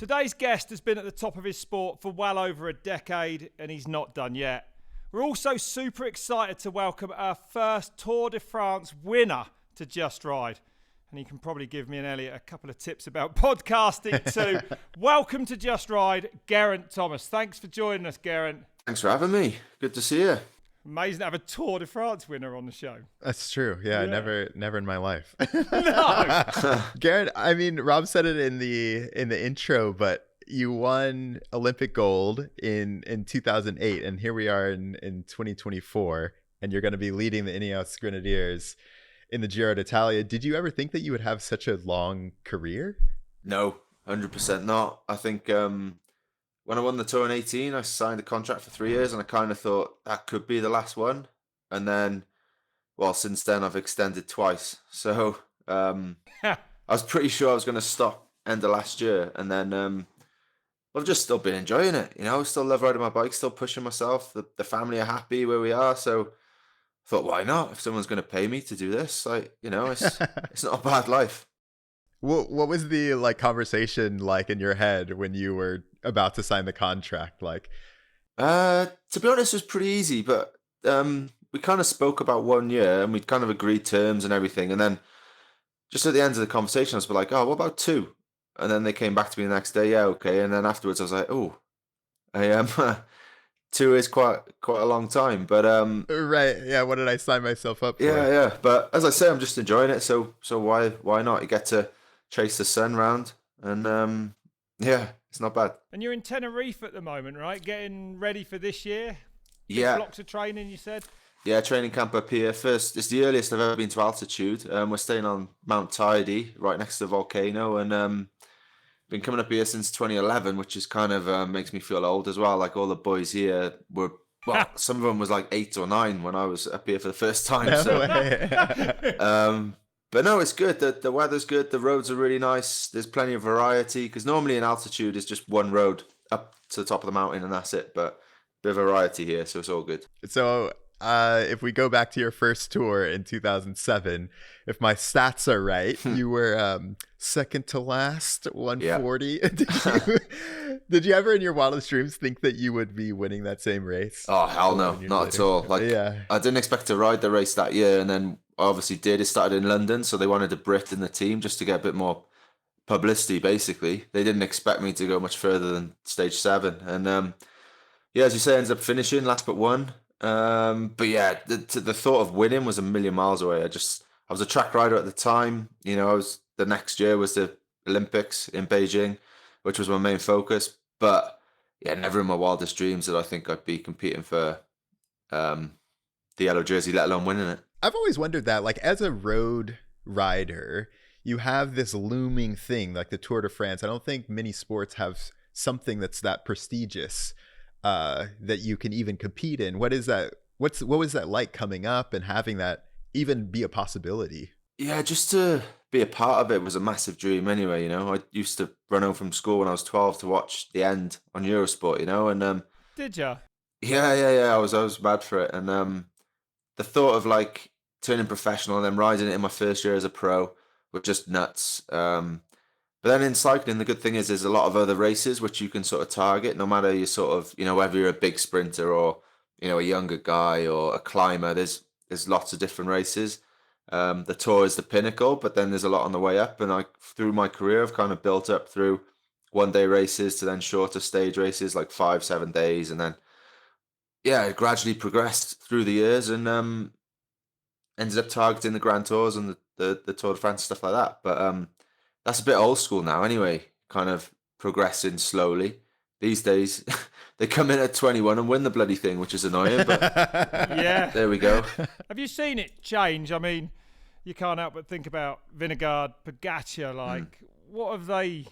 Today's guest has been at the top of his sport for well over a decade, and he's not done yet. We're also super excited to welcome our first Tour de France winner to Just Ride. And he can probably give me and Eliot a couple of tips about podcasting too. Welcome to Just Ride, Geraint Thomas. Thanks for joining us, Geraint. Thanks for having me. Good to see you. Amazing to have a Tour de France winner on the show. That's true. Yeah. Never in my life. No. Geraint, I mean, Rob said it in the intro, but you won Olympic gold in 2008, and here we are in 2024, and you're going to be leading the Ineos Grenadiers in the Giro d'Italia. Did you ever think that you would have such a long career? No, 100% not. I think when I won the Tour in 18, I signed a contract for 3 years, and I kind of thought that could be the last one. And then, well, since then I've extended twice. So I was pretty sure I was going to stop end of last year, and then I've just still been enjoying it. You know, still love riding my bike, still pushing myself. The family are happy where we are, so I thought, why not? If someone's going to pay me to do this, it's not a bad life. What was the conversation like in your head when you were about to sign the contract? Like, to be honest, it was pretty easy, but we kind of spoke about 1 year and we'd kind of agreed terms and everything, and then just at the end of the conversation, I was like, oh, what about 2? And then they came back to me the next day, yeah, okay. And then afterwards, I was like, oh, I am. 2 is quite a long time, but right, yeah. What did I sign myself up for? Yeah. But as I say, I'm just enjoying it. So why not? You get to chase the sun round, and yeah, it's not bad. And you're in Tenerife at the moment, right? Getting ready for this year. Yeah. Blocks of training, you said. Yeah, training camp up here. First, it's the earliest I've ever been to altitude. We're staying on Mount Tidy, right next to the volcano, and been coming up here since 2011, which is kind of makes me feel old as well. Like all the boys here were, well, some of them was like 8 or 9 when I was up here for the first time. No so, way. but no, it's good. The weather's good. The roads are really nice. There's plenty of variety because normally in altitude it's just one road up to the top of the mountain and that's it. But bit of variety here, so it's all good. So if we go back to your first tour in 2007, if my stats are right, you were second to last, 140. Yeah. Did you ever in your wildest dreams think that you would be winning that same race? Oh, hell no, not at all. Yeah. I didn't expect to ride the race that year, and then I obviously did. It started in London, so they wanted a Brit in the team just to get a bit more publicity, basically. They didn't expect me to go much further than stage 7. And yeah, as you say, ends up finishing last but one. But yeah, the thought of winning was a million miles away. I was a track rider at the time. You know, the next year was the Olympics in Beijing, which was my main focus. But yeah, never in my wildest dreams did I think I'd be competing for the yellow jersey, let alone winning it. I've always wondered that, like, as a road rider, you have this looming thing like the Tour de France. I don't think many sports have something that's that prestigious that you can even compete in. What is that? What was that like coming up and having that even be a possibility? Yeah, just to be a part of it was a massive dream anyway, you know. I used to run home from school when I was 12 to watch the end on Eurosport, you know, and Did you? Yeah, I was mad for it. And the thought of like turning professional and then riding it in my first year as a pro was just nuts. But then in cycling, the good thing is there's a lot of other races which you can sort of target, no matter you sort of, you know, whether you're a big sprinter or, you know, a younger guy or a climber, there's lots of different races. The Tour is the pinnacle, but then there's a lot on the way up. And through my career, I've kind of built up through 1-day races to then shorter stage races, like 5-7 days. And then, yeah, it gradually progressed through the years and ended up targeting the Grand Tours and the Tour de France, stuff like that. But that's a bit old school now anyway, kind of progressing slowly. These days, they come in at 21 and win the bloody thing, which is annoying, but yeah, there we go. Have you seen it change? I mean, you can't help but think about Vingegaard, Pogacar, like, what have they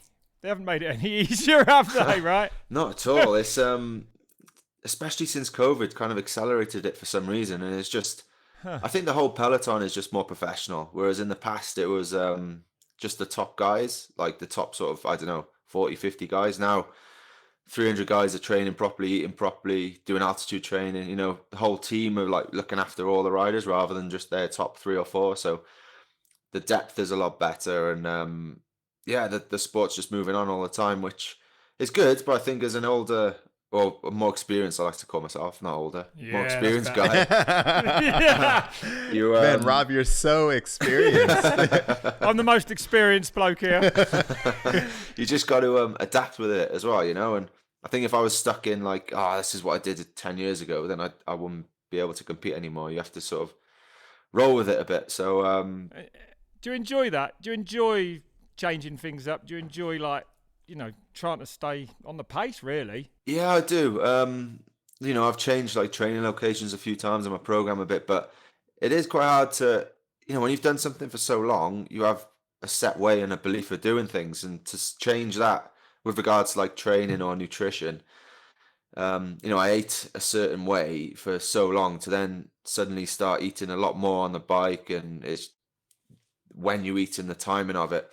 haven't made it any easier, have they, right? Not at all. It's, especially since COVID kind of accelerated it for some reason, and it's just, I think the whole peloton is just more professional, whereas in the past it was just the top guys, like the top sort of, I don't know, 40, 50 guys. Now 300 guys are training properly, eating properly, doing altitude training. You know, the whole team are like looking after all the riders rather than just their top 3 or 4. So the depth is a lot better, and yeah, the sport's just moving on all the time, which is good. But I think as an older or more experienced, I like to call myself, not older, more Yeah, that's experienced better. guy. Yeah. You Man, Rob, you're so experienced. I'm the most experienced bloke here. you just got to adapt with it as well, you know. And I think if I was stuck in like, oh, this is what I did 10 years ago, then I wouldn't be able to compete anymore. You have to sort of roll with it a bit. So Do you enjoy that? Do you enjoy changing things up? Do you enjoy, like, you know, trying to stay on the pace, really? yeah, I do. You know, I've changed like training locations a few times in my program a bit, but it is quite hard to, you know, when you've done something for so long, you have a set way and a belief of doing things, and to change that with regards to like training or nutrition. You know, I ate a certain way for so long to then suddenly start eating a lot more on the bike, and it's when you eat and the timing of it.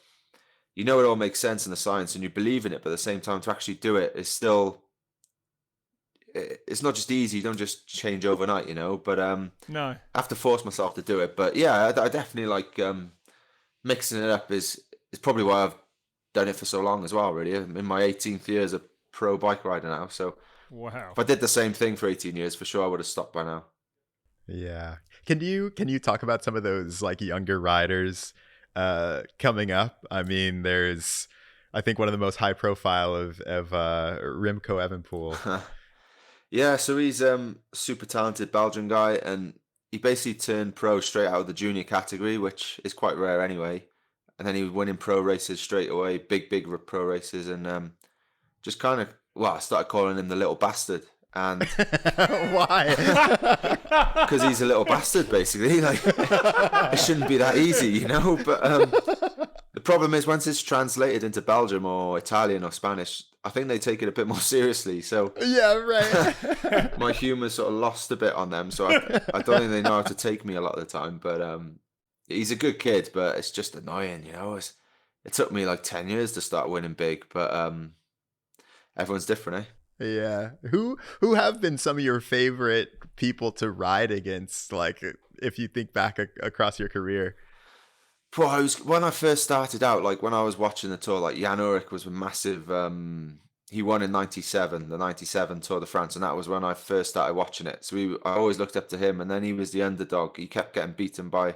You know, it all makes sense in the science and you believe in it, but at the same time, to actually do it is still, it's not just easy. You don't just change overnight, you know, but No. I have to force myself to do it. But yeah, I definitely like mixing it up is probably why I've done it for so long as well, really. I'm in my 18th year as a pro bike rider now. So Wow. if I did the same thing for 18 years, for sure I would have stopped by now. Yeah. Can you talk about some of those like younger riders coming up? I mean, there's I think one of the most high profile of Remco Evenepoel. Yeah, so he's super talented Belgian guy, and he basically turned pro straight out of the junior category, which is quite rare anyway. And then he was winning pro races straight away, big pro races, and just kind of, well, I started calling him the little bastard, and Why? because he's a little bastard, basically. Like, it shouldn't be that easy, you know. But the problem is, once it's translated into Belgium or Italian or Spanish, I think they take it a bit more seriously. So Yeah, right. my humor sort of lost a bit on them. So I don't think they know how to take me a lot of the time. But he's a good kid, but it's just annoying, you know. It took me like 10 years to start winning big, but everyone's different, eh? Yeah. Who have been some of your favorite people to ride against, like if you think back across your career? Well, when I first started out, like when I was watching the tour, like Jan Ullrich was a massive. He won in '97, the '97 Tour de France, and that was when I first started watching it. So I always looked up to him, and then he was the underdog. He kept getting beaten by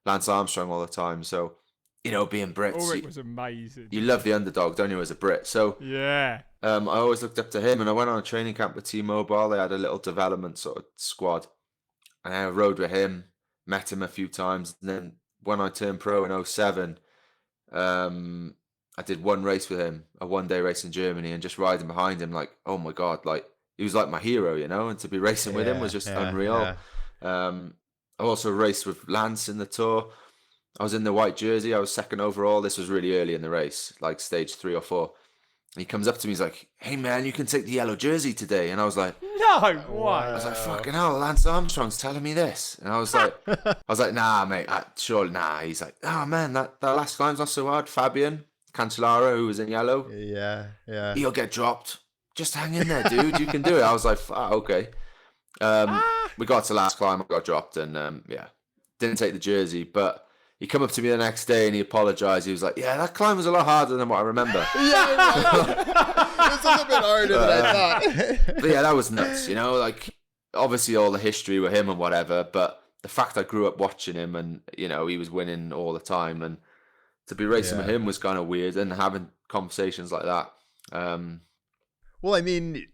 Lance Armstrong all the time. So, you know, being Brits, Ulrich was amazing. you love the underdog, don't you, as a Brit? So Yeah. I always looked up to him, and I went on a training camp with T-Mobile. They had a little development sort of squad, and I rode with him, met him a few times, and then when I turned pro in '07, I did one race with him, a one-day race in Germany, and just riding behind him, like, oh my God, like he was like my hero, you know, and to be racing with him was just unreal. I also raced with Lance in the Tour. I was in the white jersey. I was second overall. This was really early in the race, like stage 3 or 4. He comes up to me, he's like, hey man, you can take the yellow jersey today. And I was like, No, I why? was like, fucking hell, Lance Armstrong's telling me this. And I was like, nah, mate, surely, nah. He's like, oh man, that last climb's not so hard. Fabian Cancellara, who was in yellow, Yeah. he'll get dropped. Just hang in there, dude. You can do it. I was like, okay. We got to last climb, I got dropped, and yeah, didn't take the jersey. But he come up to me the next day and he apologised. He was like, yeah, that climb was a lot harder than what I remember. It's a little bit harder than I thought. But yeah, that was nuts, you know, like obviously all the history with him and whatever, but the fact I grew up watching him and, you know, he was winning all the time, and to be racing with him was kind of weird, and having conversations like that. Well, I mean,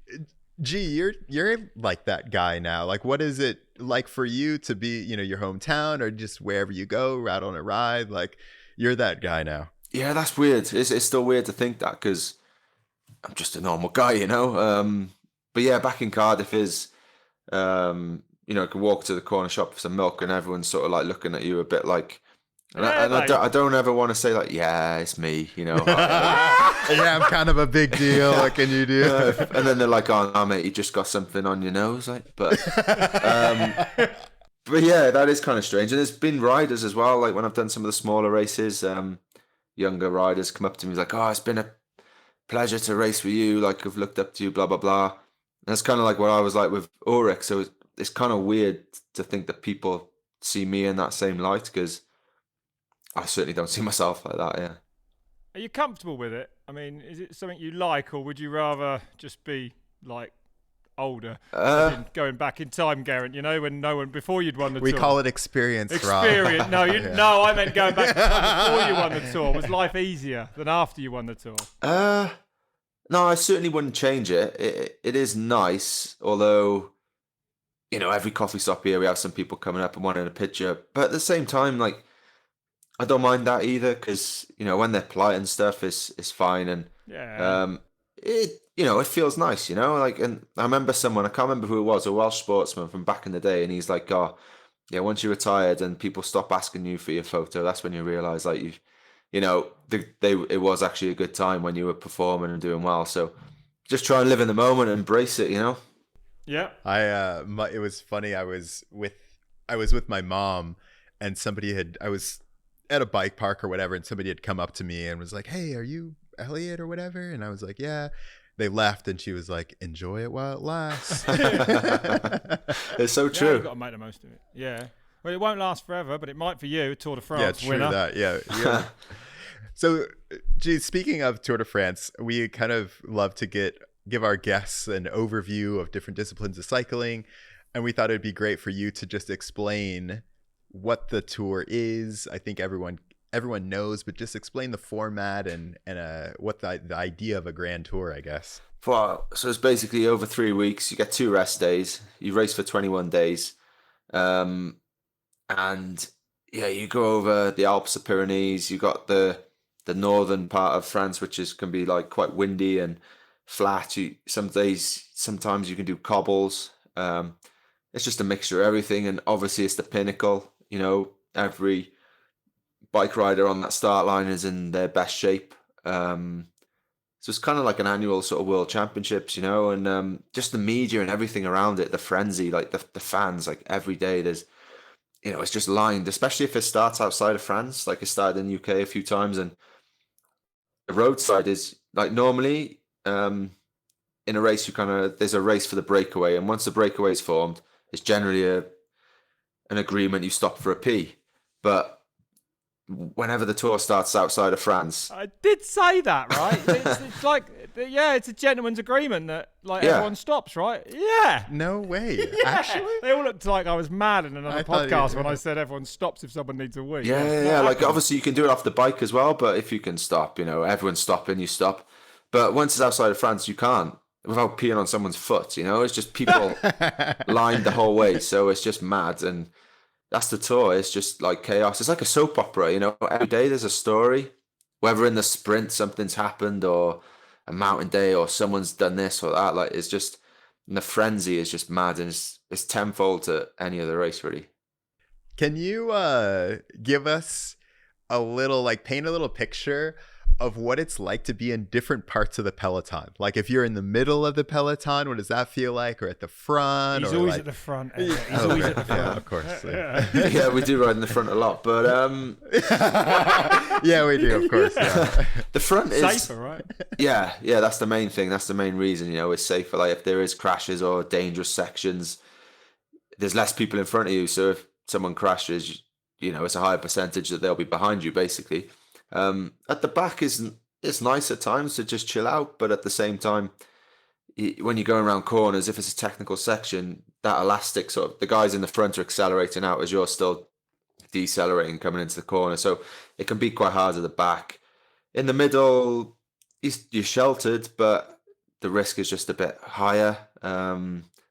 gee, you're like that guy now. Like, what is it like for you to be, you know, your hometown or just wherever you go, out on a ride? Like, you're that guy now. Yeah, that's weird. It's still weird to think that, because I'm just a normal guy, you know. But yeah, back in Cardiff is, you know, I can walk to the corner shop for some milk and everyone's sort of like looking at you a bit like, and I don't ever want to say like, yeah, it's me, you know. Yeah, I'm kind of a big deal. What can you do? And then they're like, oh, mate, you just got something on your nose, like, but yeah, that is kind of strange. And there's been riders as well, like when I've done some of the smaller races, younger riders come up to me like, oh, it's been a pleasure to race with you, like I've looked up to you, blah blah blah. And that's kind of like what I was like with Ulrich. So it's kind of weird to think that people see me in that same light, because I certainly don't see myself like that. Yeah. Are you comfortable with it? I mean, is it something you like, or would you rather just be like older, as in going back in time, Geraint? You know, when no one before you'd won the tour. We call it experience. Experience. Rob. No, no, I meant going back in time before you won the tour. Was life easier than after you won the tour? No, I certainly wouldn't change it. It is nice, although, you know, every coffee shop here we have some people coming up and wanting a picture. But at the same time, like, I don't mind that either, because, you know, when they're polite and stuff, it's fine. And it feels nice, you know. Like, and I remember someone, I can't remember who it was, a Welsh sportsman from back in the day, and he's like, "Oh, yeah, once you're retired and people stop asking you for your photo, that's when you realise, like, it was actually a good time when you were performing and doing well." So just try and live in the moment and embrace it, you know. Yeah. It was funny. I was with my mom, and I was at a bike park or whatever, and somebody had come up to me and was like, "Hey, are you Eliot or whatever?" And I was like, "Yeah." They left, and she was like, "Enjoy it while it lasts." It's so true. Yeah, you've got to make the most of it. Yeah. Well, it won't last forever, but it might for you, Tour de France true winner. That. Yeah. So, geez, speaking of Tour de France, we kind of love to give our guests an overview of different disciplines of cycling, and we thought it'd be great for you to just explain what the tour is. I think everyone knows, but just explain the format and what the idea of a grand tour, I guess. Well, so it's basically over 3 weeks. You get 2 rest days. You race for 21 days. And yeah, you go over the Alps, the Pyrenees. You got the northern part of France, which can be like quite windy and flat. Sometimes you can do cobbles. It's just a mixture of everything. And obviously it's the pinnacle. You know, every bike rider on that start line is in their best shape. So it's kind of like an annual sort of world championships, you know, and just the media and everything around it, the frenzy, like the fans, like every day there's, you know, it's just lined, especially if it starts outside of France, like it started in the UK a few times. And the roadside is like normally in a race, there's a race for the breakaway. And once the breakaway is formed, it's generally an agreement you stop for a pee. But whenever the tour starts outside of France, I did say that, right? It's like, yeah, it's a gentleman's agreement that everyone stops, right? Yeah. No way. Yeah. Actually, they all looked like I was mad in another podcast when I said everyone stops if someone needs a wee. Yeah. Like obviously you can do it off the bike as well, but if you can stop, you know, everyone's stopping, you stop. But once it's outside of France, you can't without peeing on someone's foot. You know, it's just people lined the whole way, so it's just mad. And that's the tour. It's just like chaos. It's like a soap opera, you know. Every day there's a story, whether in the sprint something's happened or a mountain day or someone's done this or that. Like, it's just, and the frenzy is just mad, and it's tenfold to any other race, really. Can you give us a little, like, paint a little picture of what it's like to be in different parts of the peloton? Like, if you're in the middle of the peloton, what does that feel like? Or at the front? He's or always like... at the front. He's always at the front. Yeah, of course. Yeah, we do ride in the front a lot, but yeah, we do, of course. Yeah. The front is safer, right? Yeah, that's the main thing. That's the main reason, you know, it's safer. Like, if there is crashes or dangerous sections, there's less people in front of you. So if someone crashes, you know, it's a higher percentage that they'll be behind you, basically. At the back it's nice at times to just chill out, but at the same time, when you're going around corners, if it's a technical section, that elastic sort of, the guys in the front are accelerating out as you're still decelerating coming into the corner, so it can be quite hard at the back. In the middle, you're sheltered, but the risk is just a bit higher.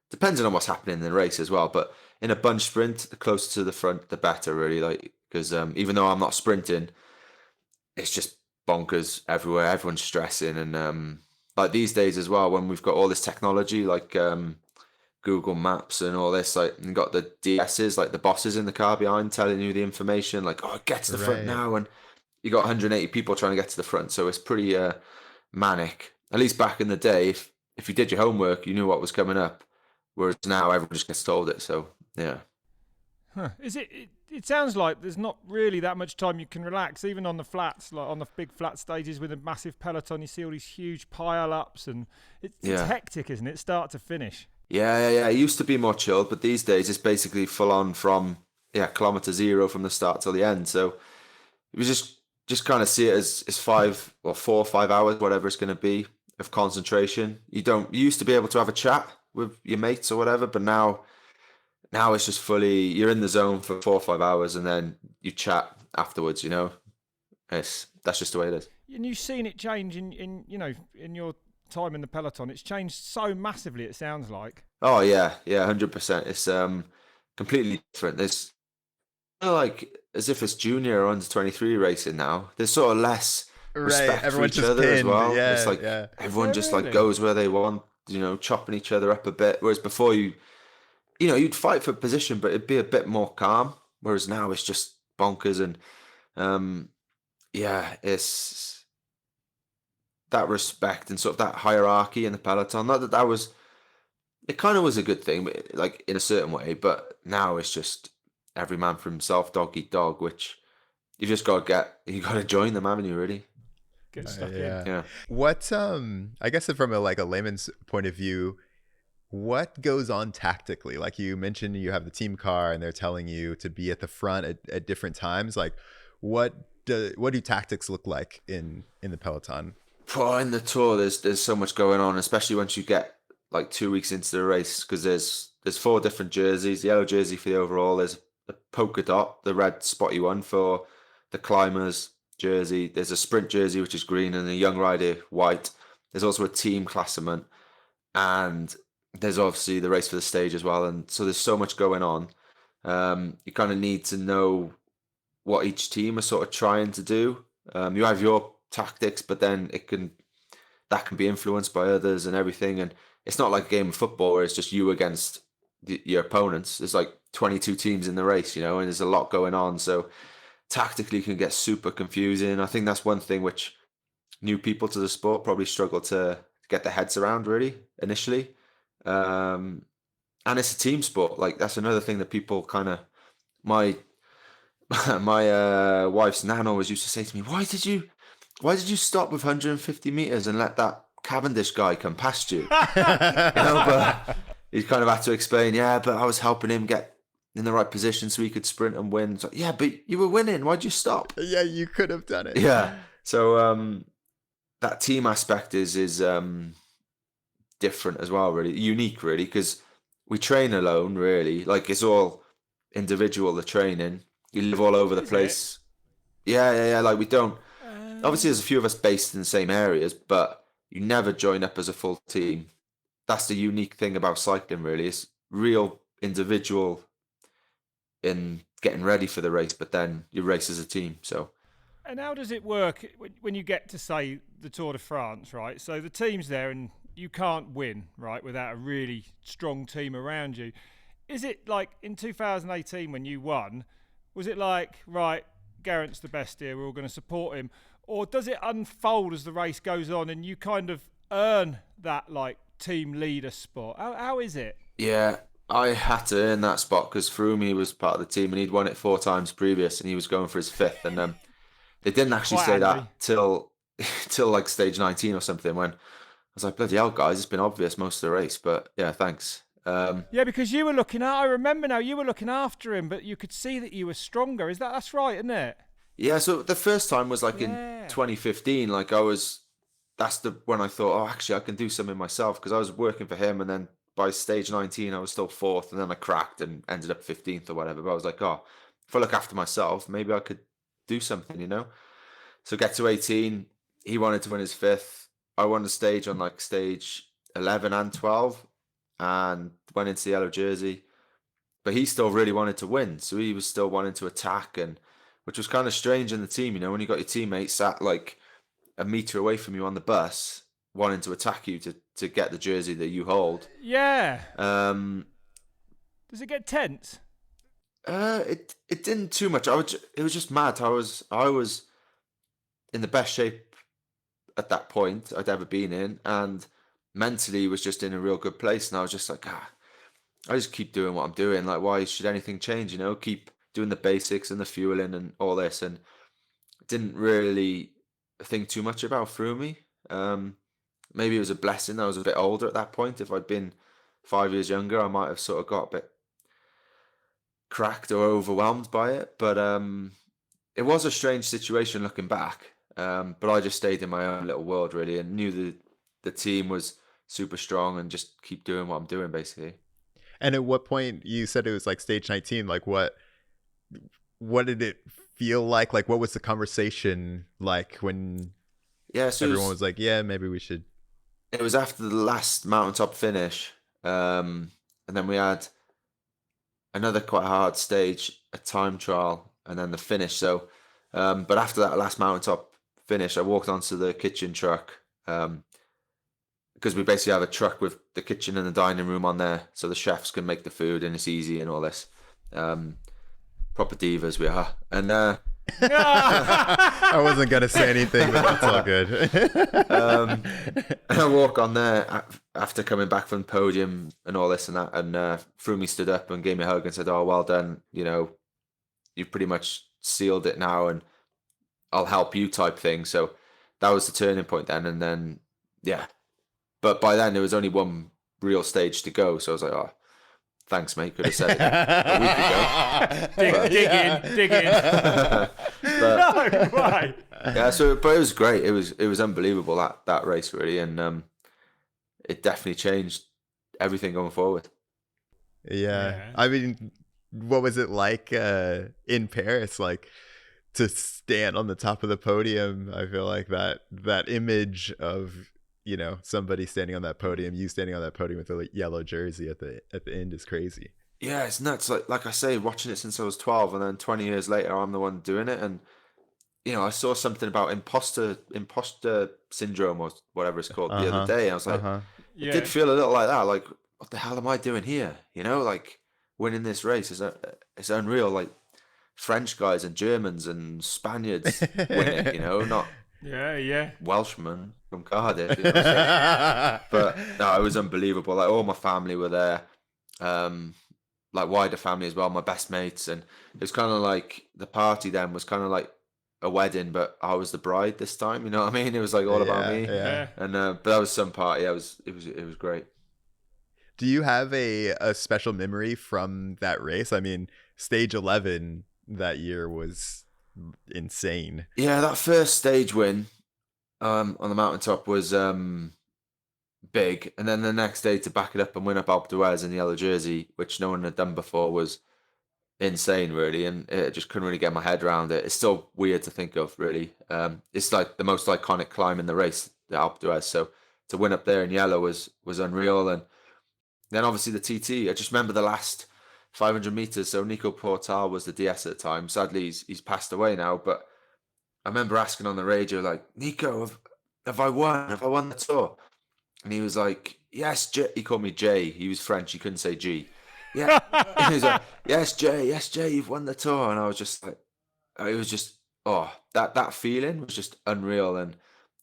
Depends on what's happening in the race as well, but in a bunch sprint, the closer to the front the better, really, like, because even though I'm not sprinting, it's just bonkers everywhere. Everyone's stressing, and like these days as well, when we've got all this technology like Google Maps and all this, like, and got the DSs, like the bosses in the car behind telling you the information, like, oh, get to the front now, and you got 180 people trying to get to the front, so it's pretty manic. At least back in the day, if you did your homework, you knew what was coming up, whereas now everyone just gets told it. So yeah. Is it sounds like there's not really that much time you can relax, even on the flats, like on the big flat stages with a massive peloton. You see all these huge pile-ups, and it's hectic, isn't it, start to finish? Yeah. It used to be more chilled, but these days it's basically full on from kilometer zero from the start till the end. So it was just just kind of see it as 4 or 5 hours, whatever it's going to be, of concentration. You used to be able to have a chat with your mates or whatever, but now it's just fully, you're in the zone for 4 or 5 hours and then you chat afterwards, you know. That's just the way it is. And you've seen it change in your time in the peloton. It's changed so massively, it sounds like. Oh yeah, 100%. It's completely different. There's like as if it's junior or under 23 racing now. There's sort of less respect for each other as well. Yeah, it's like everyone just like goes where they want, chopping each other up a bit. Whereas before you'd fight for position, but it'd be a bit more calm. Whereas now it's just bonkers and it's that respect and sort of that hierarchy in the peloton. Not that was, it kind of was a good thing, like in a certain way, but now it's just every man for himself, dog eat dog, which you just got to join them, haven't you, really? Get stuck in. Yeah. What, I guess from a layman's point of view, what goes on tactically? Like you mentioned, you have the team car and they're telling you to be at the front at different times. Like what do tactics look like in the peloton? In the Tour, there's so much going on, especially once you get like 2 weeks into the race, because there's 4 different jerseys. The yellow jersey for the overall, there's a polka dot, the red spotty one for the climbers jersey. There's a sprint jersey, which is green, and a young rider white. There's also a team classement, and there's obviously the race for the stage as well. And so there's so much going on. You kind of need to know what each team are sort of trying to do. You have your tactics, but then that can be influenced by others and everything. And it's not like a game of football where it's just you against your opponents. There's like 22 teams in the race, and there's a lot going on. So tactically can get super confusing. I think that's one thing which new people to the sport probably struggle to get their heads around really initially. And it's a team sport. Like that's another thing that people kind of, my wife's nan always used to say to me, why did you stop with 150 meters and let that Cavendish guy come past you? But he kind of had to explain, but I was helping him get in the right position so he could sprint and win. It's like, but you were winning. Why'd you stop? Yeah, you could have done it. Yeah. So that team aspect is different as well, really unique, really, because we train alone, really. Like it's all individual. The training, you live all over the place. Yeah. Like we don't. Obviously, there's a few of us based in the same areas, but you never join up as a full team. That's the unique thing about cycling, really. It's real individual in getting ready for the race, but then you race as a team. So. And how does it work when you get to, say, the Tour de France, right? So the team's there and you can't win, right, without a really strong team around you. Is it like in 2018 when you won, was it like, right, Geraint's the best here, we're all going to support him? Or does it unfold as the race goes on and you kind of earn that like team leader spot? How is it? Yeah, I had to earn that spot because Froome was part of the team and he'd won it 4 times previous and he was going for his 5th. And they didn't actually say that till like stage 19 or something, when I was like, bloody hell, guys, it's been obvious most of the race. But yeah, thanks. Yeah, because you were I remember now, you were looking after him, but you could see that you were stronger. That's right, isn't it? Yeah, so the first time was like in 2015. Like that's when I thought, oh, actually, I can do something myself, because I was working for him, and then by stage 19, I was still 4th, and then I cracked and ended up 15th or whatever. But I was like, oh, if I look after myself, maybe I could do something, So get to 18, he wanted to win his 5th. I won the stage on like stage 11 and 12, and went into the yellow jersey. But he still really wanted to win, so he was still wanting to attack, and which was kind of strange in the team, when you got your teammates sat like a metre away from you on the bus, wanting to attack you to get the jersey that you hold. Yeah. Does it get tense? It didn't too much. It was just mad. I was in the best shape at that point I'd ever been in, and mentally was just in a real good place. And I was just like, I just keep doing what I'm doing. Like, why should anything change? Keep doing the basics and the fueling and all this, and didn't really think too much about Froome. Maybe it was a blessing that I was a bit older at that point. If I'd been 5 years younger, I might have sort of got a bit cracked or overwhelmed by it. But it was a strange situation looking back, but I just stayed in my own little world really, and knew the team was super strong, and just keep doing what I'm doing basically. And at what point, you said it was like stage 19, like what did it feel like? Like, what was the conversation like when So everyone was like, yeah, maybe we should? It was after the last mountaintop finish, and then we had another quite hard stage, a time trial, and then the finish. So, but after that last mountaintop finish, I walked onto the kitchen truck, because we basically have a truck with the kitchen and the dining room on there, so the chefs can make the food and it's easy and all this. Proper divas we are, and I wasn't gonna say anything, but that's all good. I walk on there after coming back from the podium and all this and that, and Froomey stood up and gave me a hug and said, "Oh, well done. You know, you've pretty much sealed it now, and I'll help you," type thing. So that was the turning point then, and then but by then there was only one real stage to go, so I was like, "Oh, thanks, mate. Could have said it a week ago." Dig in. But, No way. but it was great. It was unbelievable that race really, and it definitely changed everything going forward. Yeah. I mean, what was it like in Paris? Like, to stand on the top of the podium? I feel like that image of, you know, somebody standing on that podium, you standing on that podium with a yellow jersey at the end is crazy. Yeah, it's nuts. Like I say, watching it since I was 12, and then 20 years later, I'm the one doing it. And you know, I saw something about imposter syndrome or whatever it's called the other day. I was like, it did feel a little like that. Like, what the hell am I doing here? You know, like winning this race is unreal. Like French guys and Germans and Spaniards win it. You know, not Welshman from Cardiff. You know, but no, it was unbelievable. Like all my family were there. Like wider family as well, my best mates, and it was kind of like the party then was kind of like a wedding, but I was the bride this time. You know what I mean? It was like all about me. Yeah. And but that was some party. It was great. Do you have a special memory from that race? I mean, stage 11 that year was insane. Yeah, that first stage win on the mountaintop was big, and then the next day to back it up and win up Alpe d'Huez in the yellow jersey, which no one had done before, was insane really, and it just couldn't really get my head around it. It's still weird to think of really. It's like the most iconic climb in the race, the Alpe d'Huez, so to win up there in yellow was unreal. And then obviously the TT, I just remember the last 500 meters. So Nico Portal was the DS at the time. Sadly he's passed away now, but I remember asking on the radio, like, "Nico, have I won the Tour?" And he was like, "Yes, J." He called me J. He was French. He couldn't say G. Yeah. He was like, yes, Jay, you've won the Tour." And I was just like, it was just, that feeling was just unreal, and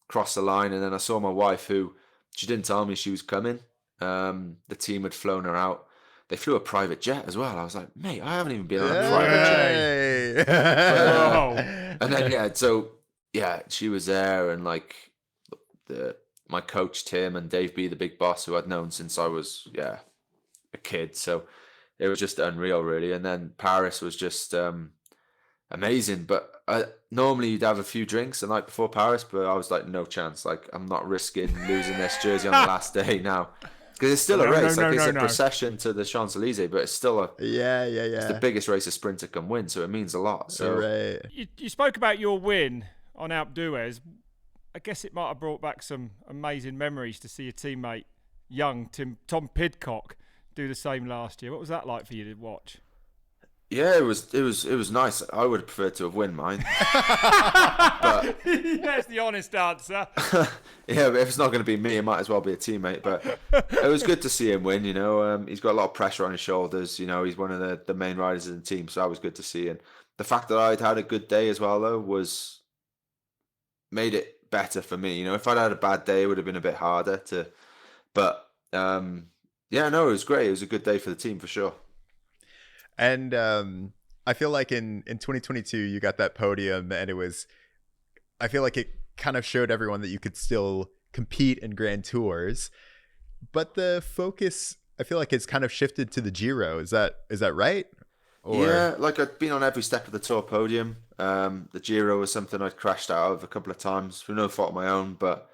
crossed the line. And then I saw my wife, who, she didn't tell me she was coming. The team had flown her out. They flew a private jet as well. I was like, mate, I haven't even been on a private jet. And then, she was there, and like my coach Tim and Dave B, the big boss, who I'd known since I was a kid. So it was just unreal really. And then Paris was just amazing. But normally you'd have a few drinks the night before Paris, but I was like, no chance. Like, I'm not risking losing this jersey on the last day now, because it's still a race. It's a procession to the Champs-Elysees, but it's still it's the biggest race a sprinter can win, so it means a lot. So you spoke about your win on Alpe d'Huez. I guess it might have brought back some amazing memories to see your teammate, young Tom Pidcock, do the same last year. What was that like for you to watch? Yeah, it was nice. I would have preferred to have won mine. But that's the honest answer. Yeah, but if it's not going to be me, it might as well be a teammate. But it was good to see him win. You know, he's got a lot of pressure on his shoulders. You know, he's one of the main riders in the team, so that was good to see. And the fact that I'd had a good day as well, though, made it better for me. You know, if I'd had a bad day, it would have been a bit harder to. But it was great. It was a good day for the team for sure. And I feel like in 2022 you got that podium, and I feel like it kind of showed everyone that you could still compete in Grand Tours, but the focus, I feel like, it's kind of shifted to the Giro. Is that right? Yeah, like I've been on every step of the Tour podium. The Giro was something I'd crashed out of a couple of times for no fault of my own, but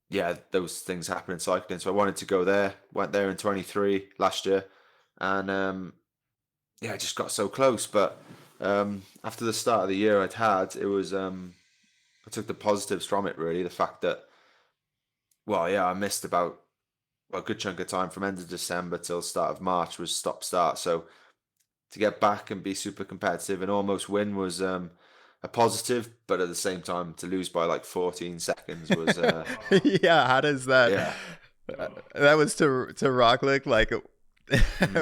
yeah, those things happen in cycling. So I wanted to go there. Went there in 23 last year, and yeah, I just got so close. But after the start of the year I'd had, it was I took the positives from it really. The fact that, well, yeah, I missed about a good chunk of time from end of December till start of March was stop start. So to get back and be super competitive and almost win was a positive, but at the same time to lose by like 14 seconds was Yeah, how does that yeah. that was to Roglic, like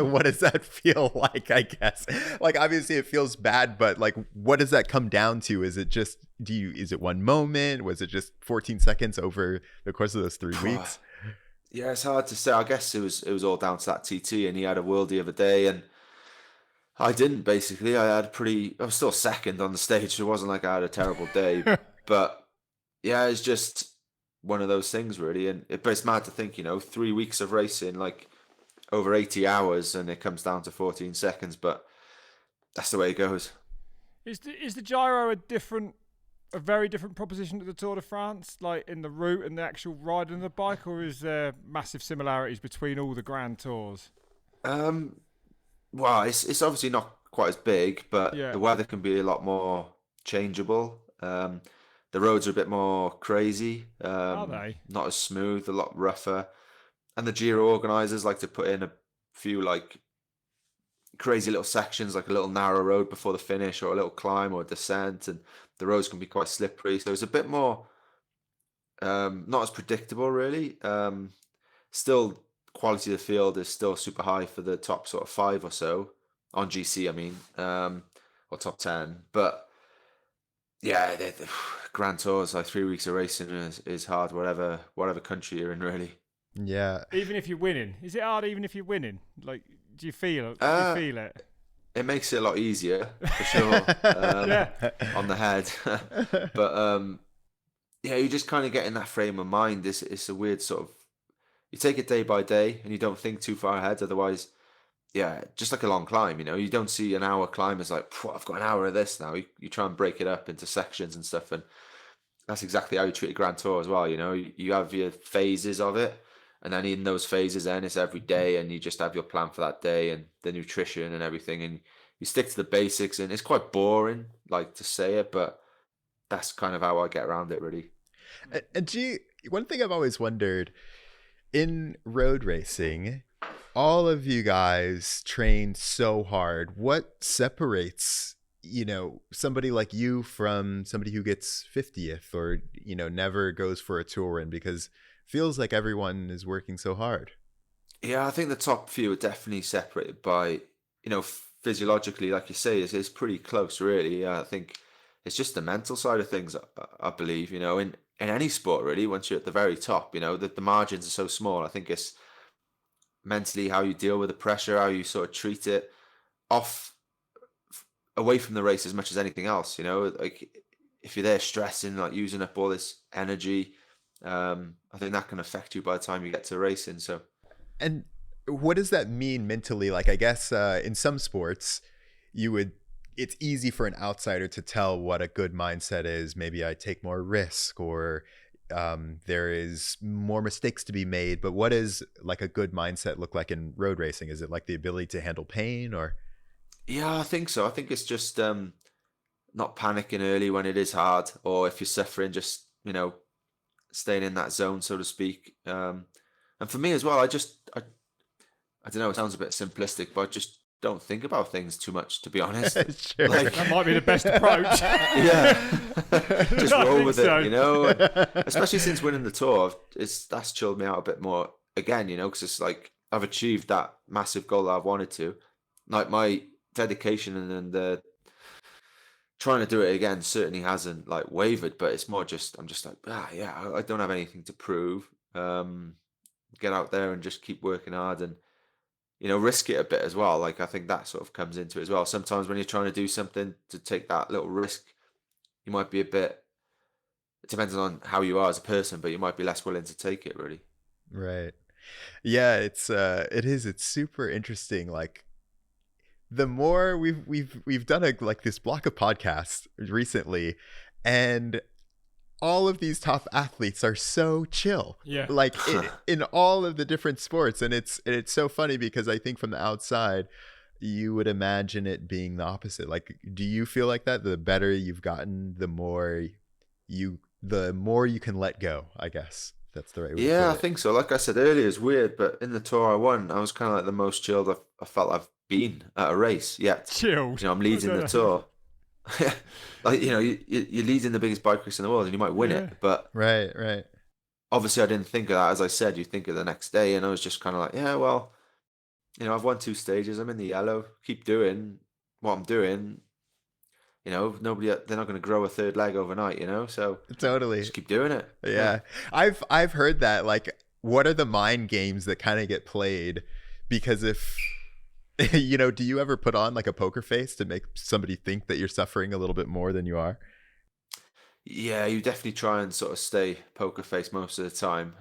what does that feel like, I guess? Like obviously it feels bad, but like what does that come down to? Is it just is it one moment? Was it just 14 seconds over the course of those 3 weeks? Yeah, it's hard to say. I guess it was all down to that TT, and he had a worldie of a day, and I didn't. Basically, I was still second on the stage, so it wasn't like I had a terrible day. But yeah, it's just one of those things, really. But it's mad to think, 3 weeks of racing, like over 80 hours, and it comes down to 14 seconds. But that's the way it goes. Is the Giro a very different proposition to the Tour de France, like in the route and the actual riding of the bike, or is there massive similarities between all the Grand Tours? Well, it's obviously not quite as big, but Yeah. the weather can be a lot more changeable. The roads are a bit more crazy. Are they? Not as smooth, a lot rougher. And the Giro organisers like to put in a few like crazy little sections, like a little narrow road before the finish, or a little climb or descent, and the roads can be quite slippery. So it's a bit more not as predictable, really. Still, quality of the field is still super high for the top sort of 5 or so on GC. I mean, or top 10. But yeah, the Grand Tours, like 3 weeks of racing is hard. Whatever country you're in, really. Yeah. Even if you're winning, is it hard? Even if you're winning, like, do you feel it? It makes it a lot easier for sure. On the head, but yeah, you just kind of get in that frame of mind. It's a weird sort of, you take it day by day and you don't think too far ahead. Otherwise, yeah, just like a long climb, you don't see an hour climb as like, I've got an hour of this now. You try and break it up into sections and stuff, and that's exactly how you treat a Grand Tour as well. You have your phases of it, and then in those phases, then it's every day, and you just have your plan for that day and the nutrition and everything, and you stick to the basics. And it's quite boring, like, to say it, but that's kind of how I get around it, really. And gee, one thing I've always wondered, in road racing, all of you guys train so hard. What separates, somebody like you from somebody who gets 50th or, never goes for a tour win? Because feels like everyone is working so hard. Yeah, I think the top few are definitely separated by, physiologically, like you say, is pretty close, really. I think it's just the mental side of things, I believe, in any sport, really. Once you're at the very top, the margins are so small. I think it's mentally how you deal with the pressure, how you sort of treat it away from the race as much as anything else. Like if you're there stressing, like using up all this energy, I think that can affect you by the time you get to racing. So, and what does that mean mentally? Like, I guess in some sports, it's easy for an outsider to tell what a good mindset is. Maybe I take more risk, or there is more mistakes to be made. But what does like a good mindset look like in road racing? Is it like the ability to handle pain, or? Yeah, I think so. I think it's just not panicking early when it is hard, or if you're suffering, just staying in that zone, so to speak. And for me as well, I don't know, it sounds a bit simplistic, but I just don't think about things too much, to be honest. Sure. Like, that might be the best approach. Yeah. Just roll with so. it, especially since winning the Tour, that's chilled me out a bit more again, because it's like I've achieved that massive goal that I've wanted to. Like, my dedication and the trying to do it again certainly hasn't like wavered, but it's more just I'm just like, I don't have anything to prove. Get out there and just keep working hard, and risk it a bit as well. Like, I think that sort of comes into it as well. Sometimes when you're trying to do something, to take that little risk, you might be it depends on how you are as a person, but you might be less willing to take it, really. Right. Yeah, it's super interesting. Like, the more we've done this block of podcasts recently, and all of these top athletes are so chill. Yeah. Like in all of the different sports, and it's so funny because I think from the outside you would imagine it being the opposite. Like, do you feel like that? The better you've gotten, the more you can let go, I guess. That's the right way to put I it. think so. Like I said earlier, it's weird, but in the tour I won, I was kind of like the most chilled I felt I've been at a race yet. Chilled. I'm leading the tour. Like, you're leading the biggest bike race in the world and you might win it. But Right. obviously I didn't think of that. As I said, you think of the next day, and I was just kind of like, yeah, well, I've won 2 stages. I'm in the yellow. Keep doing what I'm doing. They're not going to grow a third leg overnight, so Totally. just keep doing it. Yeah. I've heard that, like, what are the mind games that kind of get played? Because if do you ever put on like a poker face to make somebody think that you're suffering a little bit more than you are? Yeah, you definitely try and sort of stay poker face most of the time.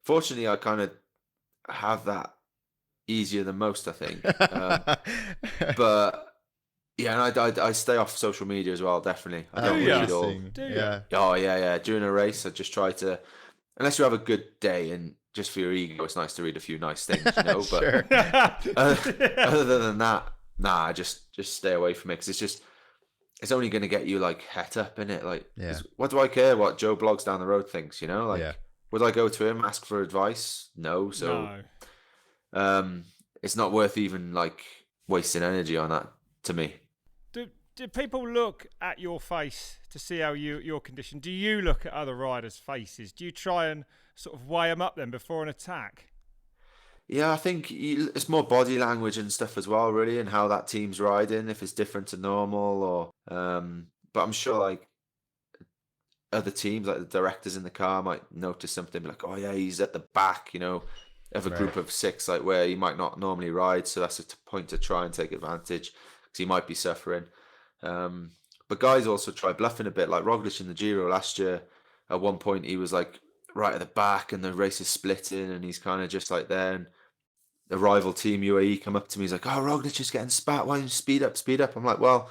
Fortunately, I kind of have that easier than most, I think. But yeah, and I stay off social media as well. Definitely, I don't read all. Yeah. Oh yeah. During a race, I just try to, unless you have a good day and just for your ego, it's nice to read a few nice things, But Sure. other than that, nah, just stay away from it, because it's only going to get you like het up in it. Like, what do I care what Joe Blogs down the road thinks? Would I go to him, ask for advice? No. So, it's not worth even like wasting energy on that to me. Do people look at your face to see how your condition? Do you look at other riders' faces? Do you try and sort of weigh them up then before an attack? Yeah, I think it's more body language and stuff as well, really, and how that team's riding, if it's different to normal, or but I'm sure like other teams, like the directors in the car, might notice something like, oh yeah, he's at the back, of a group of 6, like where he might not normally ride, so that's a point to try and take advantage, because he might be suffering. But guys also try bluffing a bit, like Roglic in the Giro last year. At one point, he was like right at the back, and the race is splitting, and he's kind of just like there. And the rival team UAE come up to me, he's like, "Oh, Roglic is getting spat. Why don't you speed up?" I'm like, "Well,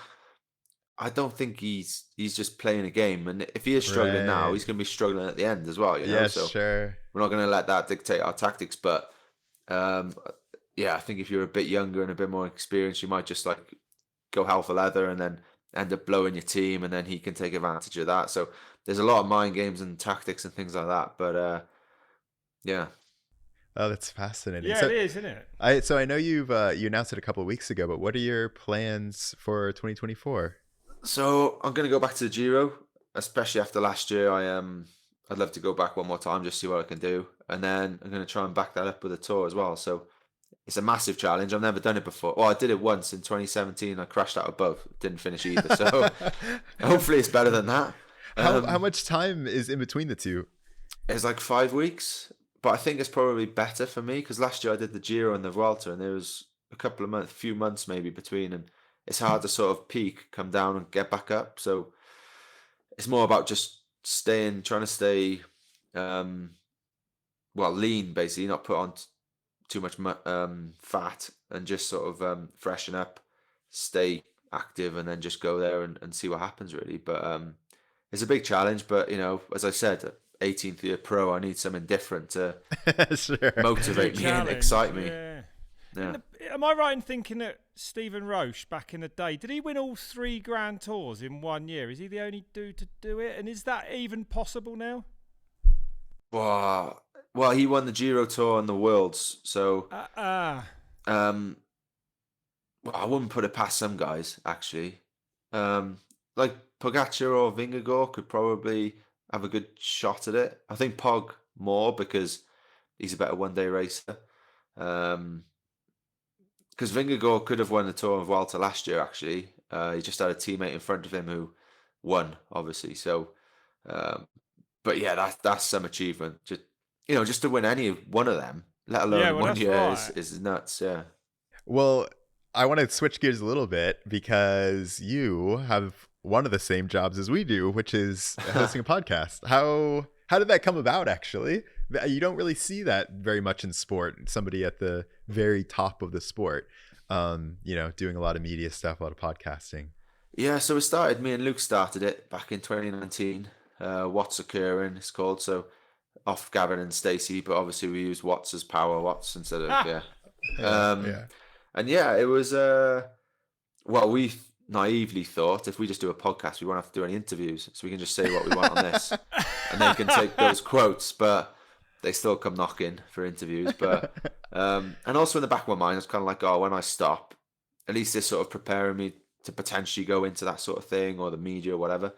I don't think he's just playing a game, and if he is struggling now, he's going to be struggling at the end as well. Yes, so sure. We're not going to let that dictate our tactics, but I think if you're a bit younger and a bit more experienced, you might just like go hell for leather and then end up blowing your team, and then he can take advantage of that. So there's a lot of mind games and tactics and things like that. But yeah. Oh, that's fascinating. Yeah, it is, isn't it? So I know you announced it a couple of weeks ago, but what are your plans for 2024? So I'm going to go back to the Giro, especially after last year. I'd love to go back one more time, just see what I can do, and then I'm going to try and back that up with a tour as well. So it's a massive challenge. I've never done it before. Well, I did it once in 2017. I crashed out above. Didn't finish either. So hopefully it's better than that. How much time is in between the two? It's like 5 weeks. But I think it's probably better for me, because last year I did the Giro and the Vuelta, and there was a few months maybe between, and it's hard to sort of peak, come down and get back up. So it's more about just trying to stay, lean, basically, not put on too much fat, and just sort of freshen up, stay active, and then just go there and see what happens, really. But it's a big challenge, but as I said, 18th year pro, I need something different to motivate me and excite me. Yeah. Am I right in thinking that Stephen Roche back in the day, did he win all 3 Grand Tours in 1 year? Is he the only dude to do it? And is that even possible now? Well, he won the Giro Tour and the Worlds, so I wouldn't put it past some guys, actually. Like Pogacar or Vingegaard could probably have a good shot at it. I think Pog more, because he's a better one-day racer. Because Vingegaard could have won the Tour of Vuelta last year, actually. He just had a teammate in front of him who won, obviously. So, but yeah, that's some achievement. Just to win any one of them, let alone 1 year, is nuts. Yeah. Well, I want to switch gears a little bit, because you have one of the same jobs as we do, which is hosting a podcast. How did that come about, actually? You don't really see that very much in sport, somebody at the very top of the sport. doing a lot of media stuff, a lot of podcasting. Yeah, so me and Luke started it back in 2019. What's Occurring, it's called. So off Gavin and Stacey, but obviously we use Watts as Power Watts instead of, yeah. Yeah. And yeah, it was, we naively thought if we just do a podcast, we won't have to do any interviews. So we can just say what we want on this. And they can take those quotes, but they still come knocking for interviews. But, and also in the back of my mind, it's kind of like, when I stop, at least this sort of preparing me to potentially go into that sort of thing or the media or whatever.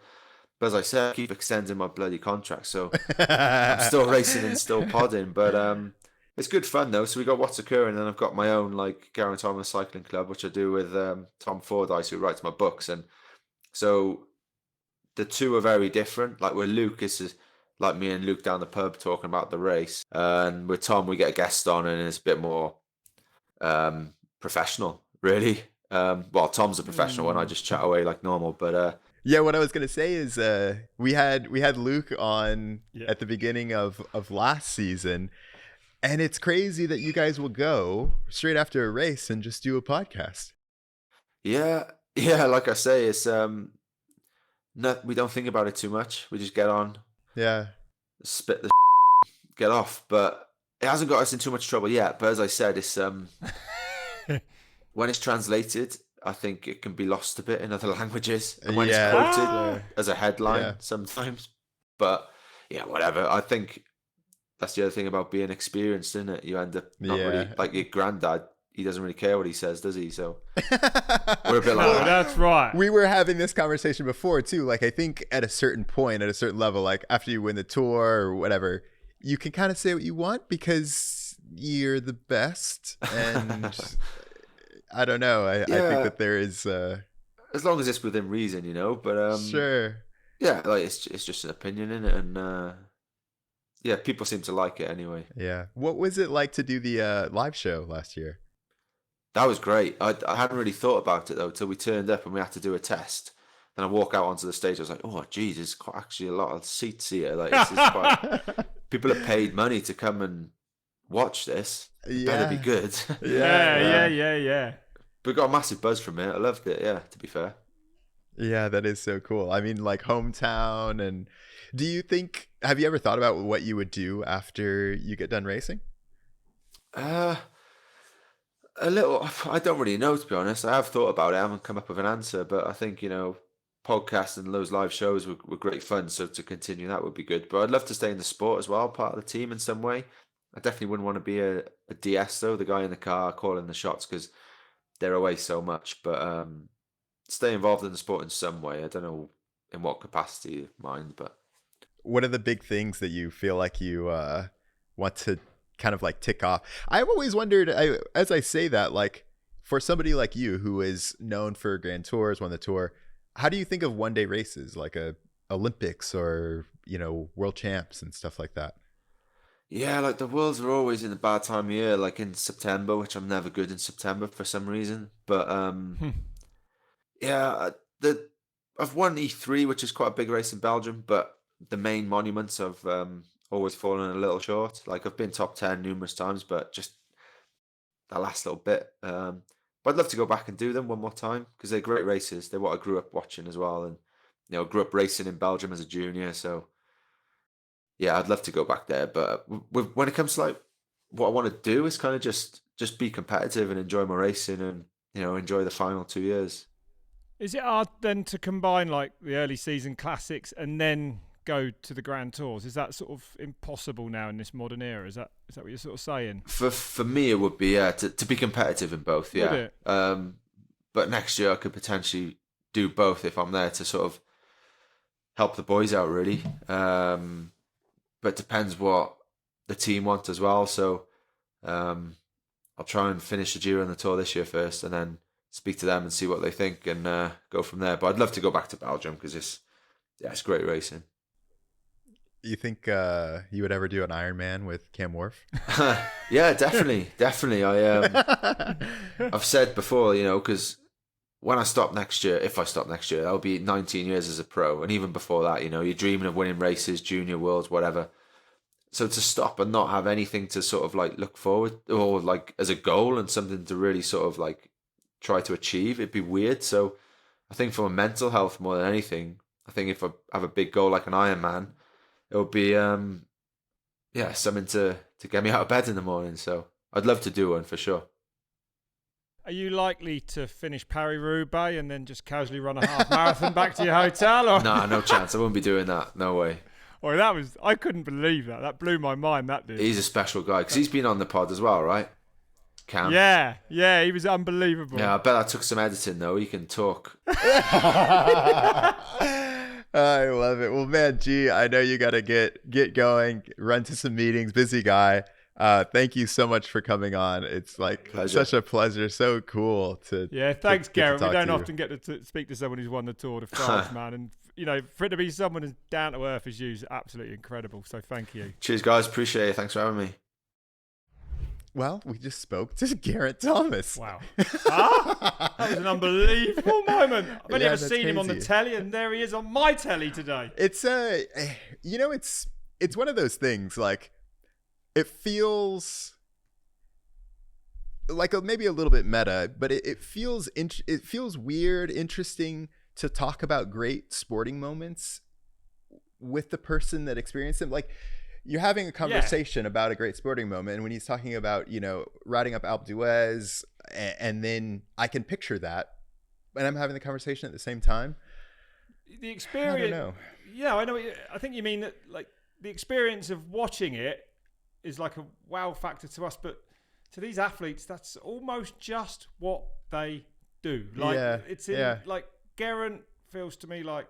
But as I said, I keep extending my bloody contract, so I'm still racing and still podding. But it's good fun though. So we got What's Occurring, and I've got my own like Geraint Thomas cycling club, which I do with Tom Fordyce, who writes my books. And so the two are very different. Like with Luke, is like me and Luke down the pub talking about the race, and with Tom we get a guest on, and it's a bit more professional, really. Tom's a professional and I just chat away like normal, but yeah, what I was gonna say is we had Luke on at the beginning of last season, and it's crazy that you guys will go straight after a race and just do a podcast. Yeah, like I say, it's we don't think about it too much. We just get on, spit the get off, but it hasn't got us in too much trouble yet. But as I said, it's when it's translated, I think it can be lost a bit in other languages. And when it's quoted as a headline sometimes. But yeah, whatever. I think that's the other thing about being experienced, isn't it? You end up not really, like your granddad, he doesn't really care what he says, does he? So we're a bit like that. That's right. We were having this conversation before too. Like I think at a certain point, at a certain level, like after you win the tour or whatever, you can kind of say what you want because you're the best. And I don't know. I think that there is as long as it's within reason, but sure. Yeah, like it's just an opinion, innit? And people seem to like it anyway. Yeah. What was it like to do the live show last year? That was great. I hadn't really thought about it though till we turned up and we had to do a test. Then I walk out onto the stage. I was like, oh, geez, there's actually a lot of seats here. Like, this is quite. People have paid money to come and watch this. It better be good. Yeah. We got a massive buzz from it. I loved it. Yeah, to be fair. Yeah, that is so cool. I mean, like hometown. And have you ever thought about what you would do after you get done racing? A little. I don't really know, to be honest. I have thought about it. I haven't come up with an answer, but I think, podcasts and those live shows were great fun. So to continue that would be good. But I'd love to stay in the sport as well, part of the team in some way. I definitely wouldn't want to be a DS though, the guy in the car calling the shots, because they're away so much. But stay involved in the sport in some way. I don't know in what capacity, mind, but. What are the big things that you feel like you want to kind of like tick off? I've always wondered, as I say that, like for somebody like you who is known for Grand Tours, won the Tour, how do you think of one-day races like Olympics or world champs and stuff like that? Yeah, like the Worlds are always in a bad time of year, like in September, which I'm never good in September for some reason. But I've won E3, which is quite a big race in Belgium, but the main monuments I've always fallen a little short. Like I've been top 10 numerous times, but just that last little bit. But I'd love to go back and do them one more time because they're great races. They're what I grew up watching as well, and grew up racing in Belgium as a junior. So yeah, I'd love to go back there. But when it comes to like what I want to do is kind of just be competitive and enjoy my racing and enjoy the final 2 years. Is it hard then to combine like the early season classics and then go to the Grand Tours? Is that sort of impossible now in this modern era? Is that what you're sort of saying? For me, it would be to be competitive in both. Yeah. Would it? But next year I could potentially do both if I'm there to sort of help the boys out, really. But it depends what the team want as well. So I'll try and finish the Giro and the Tour this year first, and then speak to them and see what they think and go from there. But I'd love to go back to Belgium because it's great racing. You think you would ever do an Ironman with Cam Wharf? Yeah, definitely. I've said before, because when I stop next year, if I stop next year, that'll be 19 years as a pro. And even before that, you're dreaming of winning races, junior worlds, whatever. So to stop and not have anything to sort of like look forward or like as a goal and something to really sort of like try to achieve. It'd be weird. So I think for my mental health more than anything, I think if I have a big goal like an Ironman, it would be something to get me out of bed in the morning. So I'd love to do one for sure. Are you likely to finish Paris-Roubaix and then just casually run a half marathon back to your hotel? Or? Nah, no chance. I won't be doing that. No way. Or I couldn't believe that. That blew my mind, that did. He's a special guy because he's been on the pod as well, right? Cam. Yeah, he was unbelievable. Yeah, I bet that took some editing though. He can talk. I love it. Well, man, G, I know you got to get going, run to some meetings, busy guy. Thank you so much for coming on. It's like such a pleasure. So cool to. Yeah, thanks, Geraint. We don't to often get to speak to someone who's won the Tour de France, man. And, for it to be someone as down to earth as you is absolutely incredible. So thank you. Cheers, guys. Appreciate it. Thanks for having me. Well, we just spoke to Geraint Thomas. Wow. That was an unbelievable moment. I've only ever seen him on the crazy. telly, and there he is on my telly today. It's it's one of those things, like, it feels like maybe a little bit meta, but it feels weird, interesting to talk about great sporting moments with the person that experienced them. Like, you're having a conversation about a great sporting moment, and when he's talking about, riding up Alpe d'Huez, and then I can picture that, and I'm having the conversation at the same time. The experience. I don't know. Yeah, I know. I think you mean that, like, the experience of watching it is like a wow factor to us, but to these athletes, that's almost just what they do. Like, like, Geraint feels to me like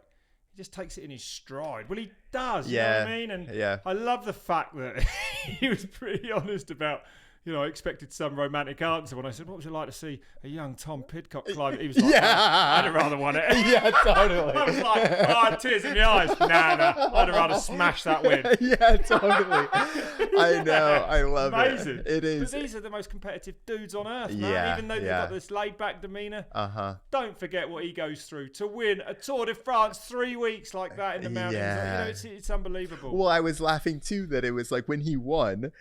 he just takes it in his stride. Well, he does, you know what I mean? And I love the fact that he was pretty honest about, I expected some romantic answer when I said, what was it like to see a young Tom Pidcock climb? He was like, I'd have rather won it. Yeah, totally. I was like, tears in the eyes. Nah, I'd have rather smash that win. Yeah, totally. I know. I love Amazing. it. It is. But these are the most competitive dudes on earth, man. Yeah, Even though they've got this laid-back demeanour. Don't forget what he goes through to win a Tour de France 3 weeks like that in the mountains. Yeah. Like, it's unbelievable. Well, I was laughing too that it was like when he won,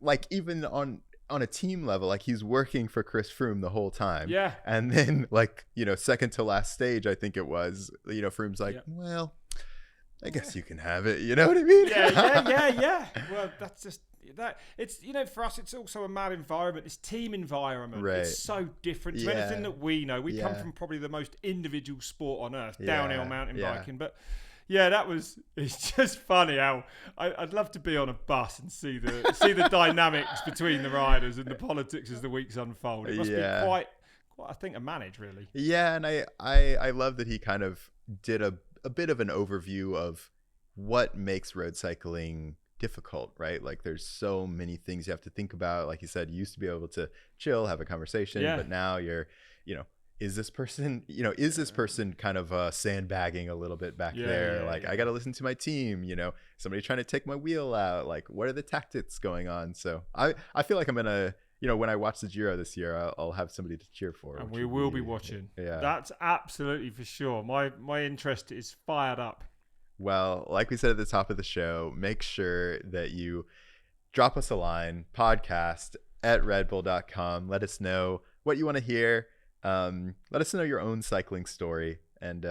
like, even on a team level, like, he's working for Chris Froome the whole time. Yeah. And then, like, second to last stage, I think it was, Froome's like, well, I guess you can have it. You know what I mean? Yeah. Well, that's just that. It's, for us, it's also a mad environment. This team environment. Right. It's so different to anything that we know. We come from probably the most individual sport on earth, downhill mountain biking. But yeah, it's just funny how I'd love to be on a bus and see the dynamics between the riders and the politics as the weeks unfold. It must be quite, I think, a manage, really. Yeah, and I love that he kind of did a bit of an overview of what makes road cycling difficult, right? Like, there's so many things you have to think about. Like you said, you used to be able to chill, have a conversation, but now you're, is this person kind of sandbagging a little bit back there? Like, I got to listen to my team, somebody trying to take my wheel out. Like, what are the tactics going on? So I feel like I'm going to, when I watch the Giro this year, I'll have somebody to cheer for. And we will be watching. Yeah. That's absolutely for sure. My interest is fired up. Well, like we said at the top of the show, make sure that you drop us a line, podcast@redbull.com. Let us know what you want to hear. Let us know your own cycling story. And